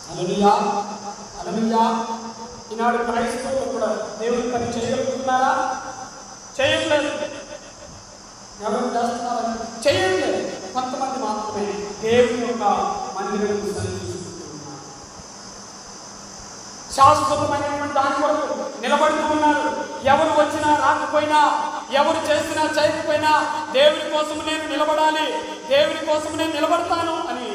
హల్లెలూయా. ఈనాడు క్రైస్తవులు కూడా దేవుడి పని చేయగలుగుతున్నారా? చేయట్లేదు. ఎవరు చేస్తున్నారా? చేయట్లేదు. కొంతమంది మాత్రమే దేవుని యొక్క మందిరం శాశ్వతమైనటువంటి దాని కొరకు నిలబడుతూ ఉన్నారు. ఎవరు వచ్చినా రాకపోయినా, ఎవరు చేసినా చేయకపోయినా దేవుని కోసం నేను నిలబడాలి, దేవుని కోసం నేను నిలబడతాను అని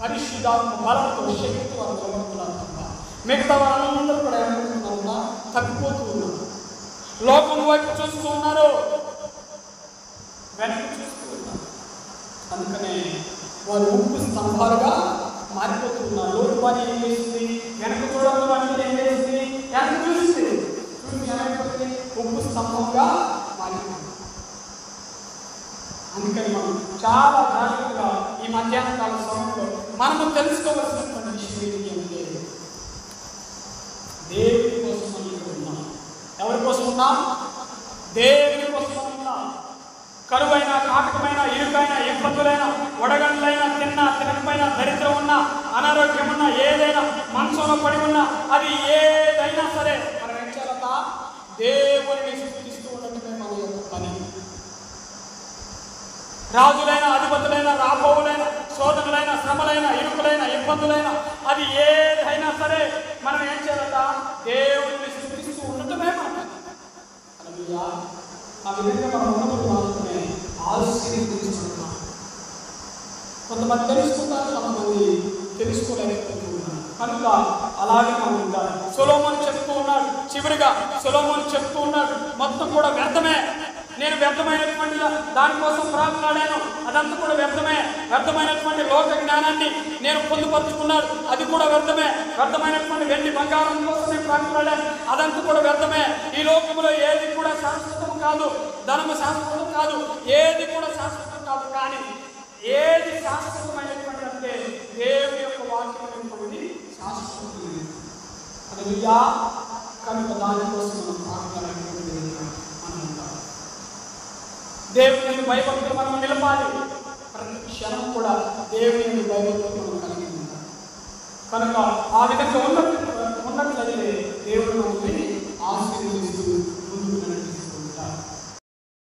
పరిశుద్ధాత్మ బలంతో శక్తితో వారు నిలబడుతున్నారు. మిగతా వాళ్ళందరూ కూడా ఏమవుతున్నారన్నా తప్పిపోతూ ఉన్నారు. లోకం వైపు చూస్తూ ఉన్నారు, వెనక్కి చూస్తూ ఉన్నారు. అందుకనే వారు ఉప్పు స్తంభాలుగా మారిపోతున్నారు. లోటు వారి ఏం చేస్తుంది? వెనక చూడడం అంటే ఏం చేస్తుంది? వెనక చూస్తుంది. చూసి ఏమైపోతుంది? ఉప్పు స్తంభంగా మారిపోతుంది. అందుకని మనం చాలా జాగ్రత్తగా ఈ మధ్యాహ్న కాల సమయంలో మనము తెలుసుకోవాల్సినటువంటి విషయం ఏంటంటే దేవుడి కోసం మనం ఉన్నాం. ఎవరి కోసం ఉన్నాం? దేవుడి కోసం ఉన్నాం. కరువైన, కాటకమైన, ఇరుకైన, ఇబ్బందులైన, వడగండ్లైన, తినకపోయినా, దరిద్రం ఉన్నా, అనారోగ్యం ఉన్నా, ఏదైనా మనసులో పడి ఉన్నా, అది ఏదైనా సరే మనం ఏం చేయాలట? దేవుడిని స్తుతిస్తూ ఉండటమే మన యొక్క పని. రాజులైన, అధిపతులైన, రాబోవులైన, శోధనలైన, శ్రమలైన, ఇరుకులైన, ఇబ్బందులైన, అది ఏదైనా సరే మనం ఏం చేయాలట? దేవుడిని స్తుతిస్తూ ఉండటమే మన పని. హల్లెలూయా. ఆ విధంగా మనం ఉన్నప్పుడు మాత్రమే ఆశీర్వదించుకుంటున్నాం. కొంతమంది తెలుసుకుంటారు, కొంతమంది తెలుసుకోలేకపోతున్నారు. కనుక అలాగే మనం ఉండాలి. సొలొమోను చెప్తూ ఉన్నాడు, చివరిగా సొలొమోను చెప్తూ ఉన్నాడు, మొత్తం కూడా వ్యర్థమే, నేను వ్యర్థమైనటువంటి దానికోసం ప్రార్థనలాడాను, అదంతా కూడా వ్యర్థమే. వ్యర్థమైనటువంటి లోక జ్ఞానాన్ని నేను పొందుపరుచుకున్నాను, అది కూడా వ్యర్థమే. వ్యర్థమైనటువంటి వెండి బంగారం కోసం నేను ప్రార్థనలాడాను, అదంతా కూడా వ్యర్థమే. ఈ లోకంలో ఏది కూడా శాశ్వతం కాదు, ధనము శాశ్వతం కాదు, ఏది కూడా శాశ్వతం కాదు. కానీ ఏది శాశ్వతమైనటువంటి అంటే దేవుని యొక్క వాక్యం అనేటువంటిది శాశ్వతమైనది. హల్లెలూయా. కనుక దానికోసం మనం ప్రార్థనలాడేటువంటి మనం ఉండాలి. దేవుని భయభక్తులు మనం నిలపాలి. ప్రతి క్షణం కూడా దేవుని భయభక్తులు మనం కలిగి ఉండాలి. కనుక ఆ విధంగా ఉన్నట్లయితే దేవుడు మనల్ని ఆశీర్వదిస్తూ